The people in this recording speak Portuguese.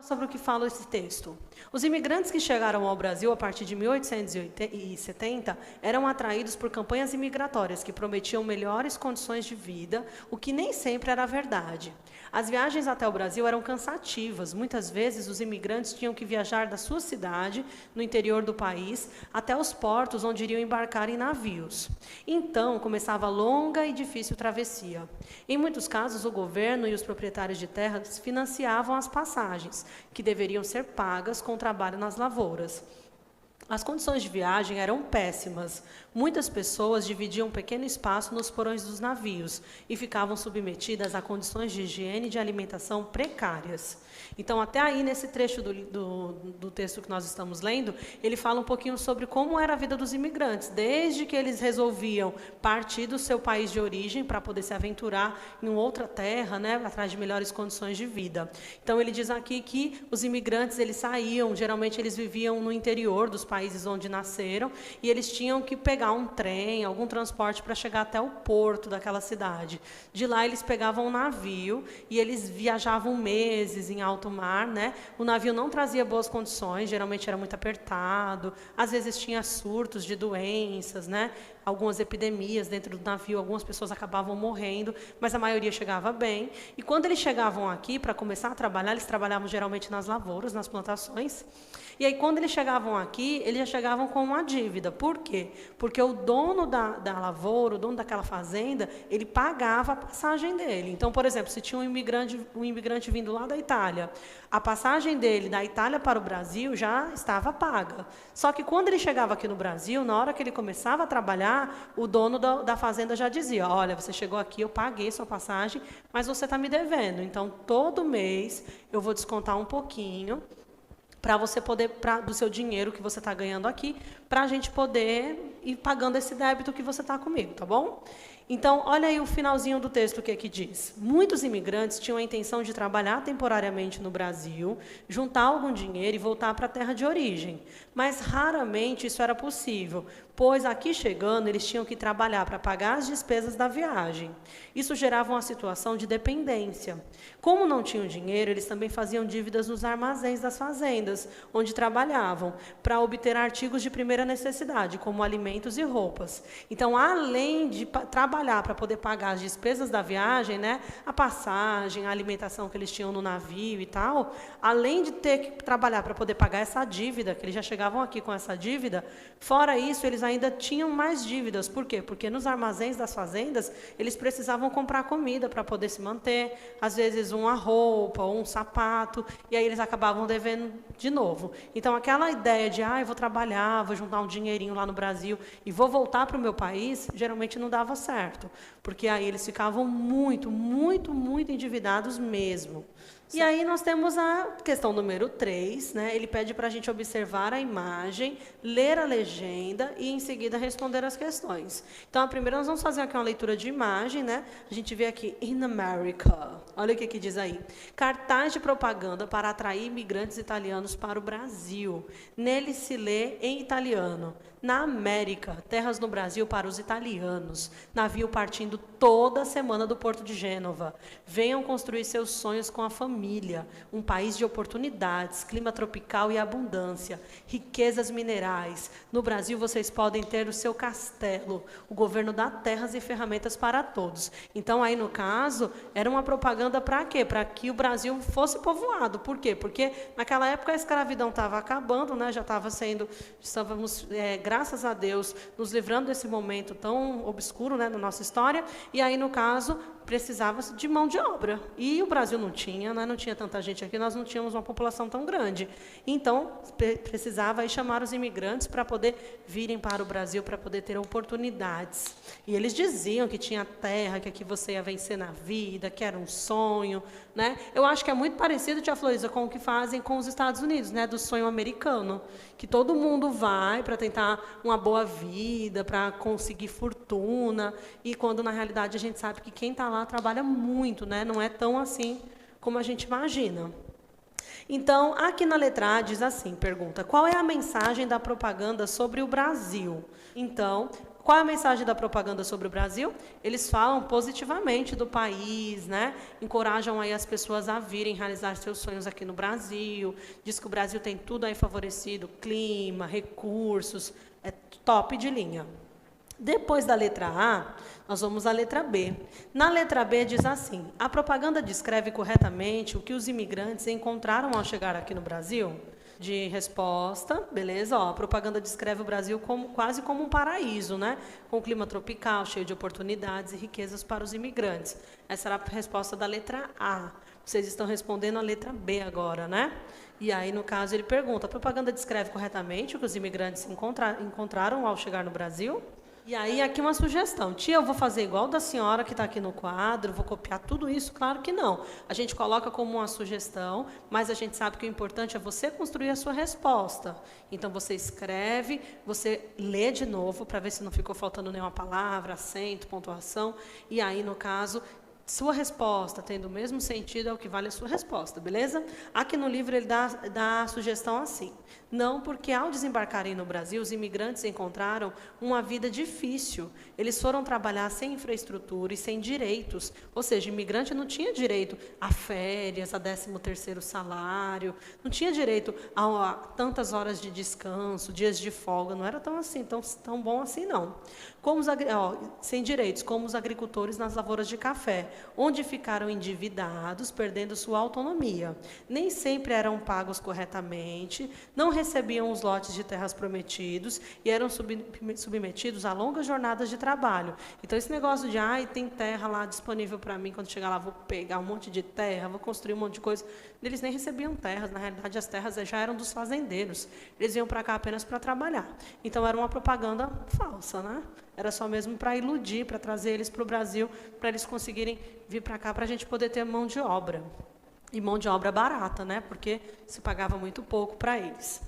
Sobre o que fala esse texto. Os imigrantes que chegaram ao Brasil a partir de 1870 eram atraídos por campanhas imigratórias que prometiam melhores condições de vida, o que nem sempre era verdade. As viagens até o Brasil eram cansativas. Muitas vezes, os imigrantes tinham que viajar da sua cidade, no interior do país, até os portos onde iriam embarcar em navios. Então, começava a longa e difícil travessia. Em muitos casos, o governo e os proprietários de terras financiavam as passagens, que deveriam ser pagas com trabalho nas lavouras. As condições de viagem eram péssimas. Muitas pessoas dividiam um pequeno espaço nos porões dos navios e ficavam submetidas a condições de higiene e de alimentação precárias. Então, até aí, nesse trecho do texto que nós estamos lendo, ele fala um pouquinho sobre como era a vida dos imigrantes, desde que eles resolviam partir do seu país de origem para poder se aventurar em outra terra, né, atrás de melhores condições de vida. Então, ele diz aqui que os imigrantes, eles saíam, geralmente eles viviam no interior dos países onde nasceram, e eles tinham que pegar um trem, algum transporte para chegar até o porto daquela cidade. De lá, eles pegavam um navio e eles viajavam meses em alto mar, né? O navio não trazia boas condições, geralmente era muito apertado, às vezes tinha surtos de doenças, né? Algumas epidemias dentro do navio, algumas pessoas acabavam morrendo, mas a maioria chegava bem. E quando eles chegavam aqui para começar a trabalhar, eles trabalhavam geralmente nas lavouras, nas plantações. E aí, quando eles chegavam aqui, eles já chegavam com uma dívida. Por quê? Porque o dono da lavoura, o dono daquela fazenda, ele pagava a passagem dele. Então, por exemplo, se tinha um imigrante vindo lá da Itália, a passagem dele da Itália para o Brasil já estava paga. Só que quando ele chegava aqui no Brasil, na hora que ele começava a trabalhar, o dono da fazenda já dizia: olha, você chegou aqui, eu paguei sua passagem, mas você está me devendo. Então, todo mês eu vou descontar um pouquinho para você poder, do seu dinheiro que você está ganhando aqui, para a gente poder ir pagando esse débito que você está comigo, tá bom? Então, olha aí o finalzinho do texto, o que é que diz. Muitos imigrantes tinham a intenção de trabalhar temporariamente no Brasil, juntar algum dinheiro e voltar para a terra de origem. Mas raramente isso era possível, pois aqui chegando eles tinham que trabalhar para pagar as despesas da viagem. Isso gerava uma situação de dependência. Como não tinham dinheiro, eles também faziam dívidas nos armazéns das fazendas, onde trabalhavam, para obter artigos de primeira necessidade, como alimentos e roupas. Então, além de trabalhar para poder pagar as despesas da viagem, né, a passagem, a alimentação que eles tinham no navio e tal, além de ter que trabalhar para poder pagar essa dívida, que eles já chegavam aqui com essa dívida, fora isso, eles ainda tinham mais dívidas. Por quê? Porque nos armazéns das fazendas, eles precisavam comprar comida para poder se manter, às vezes uma roupa ou um sapato, e aí eles acabavam devendo de novo. Então, aquela ideia de, eu vou trabalhar, vou juntar um dinheirinho lá no Brasil e vou voltar para o meu país, geralmente não dava certo, porque aí eles ficavam muito, muito, muito endividados mesmo. E aí nós temos a questão número 3, né? Ele pede para a gente observar a imagem, ler a legenda e, em seguida, responder as questões. Então, a primeira, nós vamos fazer aqui uma leitura de imagem, né? A gente vê aqui, in America. Olha o que diz aí. Cartaz de propaganda para atrair imigrantes italianos para o Brasil. Nele se lê em italiano: na América, terras no Brasil para os italianos. Navio partindo toda semana do Porto de Gênova. Venham construir seus sonhos com a família. Um país de oportunidades, clima tropical e abundância, riquezas minerais. No Brasil, vocês podem ter o seu castelo. O governo dá terras e ferramentas para todos. Então, aí, no caso, era uma propaganda para quê? Para que o Brasil fosse povoado. Por quê? Porque, naquela época, a escravidão estava acabando, né? Já estávamos, graças a Deus, nos livrando desse momento tão obscuro, né, na nossa história. E aí, no caso, precisava de mão de obra. E o Brasil não tinha, né? Não tinha tanta gente aqui, nós não tínhamos uma população tão grande. Então, precisava aí chamar os imigrantes para poder virem para o Brasil, para poder ter oportunidades. E eles diziam que tinha terra, que aqui você ia vencer na vida, que era um sonho, né? Eu acho que é muito parecido, tia Florísa, com o que fazem com os Estados Unidos, né? Do sonho americano, que todo mundo vai para tentar uma boa vida, para conseguir fortuna, e quando, na realidade, a gente sabe que quem está lá trabalha muito, né? Não é tão assim como a gente imagina. Então, aqui na letra A diz assim, pergunta: qual é a mensagem da propaganda sobre o Brasil? Então, Qual é a mensagem da propaganda sobre o Brasil? Eles falam positivamente do país, né? Encorajam aí as pessoas a virem realizar seus sonhos aqui no Brasil. Diz que o Brasil tem tudo aí favorecido, clima, recursos, é top de linha. Depois da letra A, nós vamos à letra B. Na letra B diz assim: a propaganda descreve corretamente o que os imigrantes encontraram ao chegar aqui no Brasil? De resposta, beleza? Ó, a propaganda descreve o Brasil quase como um paraíso, né? Com um clima tropical, cheio de oportunidades e riquezas para os imigrantes. Essa era a resposta da letra A. Vocês estão respondendo a letra B agora, né? E aí, no caso, ele pergunta: a propaganda descreve corretamente o que os imigrantes encontraram ao chegar no Brasil? E aí, aqui uma sugestão. Tia, eu vou fazer igual da senhora que está aqui no quadro, vou copiar tudo isso? Claro que não. A gente coloca como uma sugestão, mas a gente sabe que o importante é você construir a sua resposta. Então, você escreve, você lê de novo, para ver se não ficou faltando nenhuma palavra, acento, pontuação. E aí, no caso, sua resposta, tendo o mesmo sentido, é o que vale a sua resposta, beleza? Aqui no livro ele dá a sugestão assim: não, porque ao desembarcarem no Brasil, os imigrantes encontraram uma vida difícil. Eles foram trabalhar sem infraestrutura e sem direitos. Ou seja, imigrante não tinha direito a férias, a 13º salário, não tinha direito a tantas horas de descanso, dias de folga, não era tão assim, tão bom assim não. Sem direitos, como os agricultores nas lavouras de café, onde ficaram endividados, perdendo sua autonomia. Nem sempre eram pagos corretamente, não recebiam os lotes de terras prometidos e eram submetidos a longas jornadas de trabalho. Então, esse negócio de, tem terra lá disponível para mim, quando chegar lá vou pegar um monte de terra, vou construir um monte de coisa. Eles nem recebiam terras, na realidade as terras já eram dos fazendeiros. Eles vinham para cá apenas para trabalhar. Então, era uma propaganda falsa, né? Era só mesmo para iludir, para trazer eles para o Brasil, para eles conseguirem vir para cá, para a gente poder ter mão de obra. E mão de obra barata, né? Porque se pagava muito pouco para eles.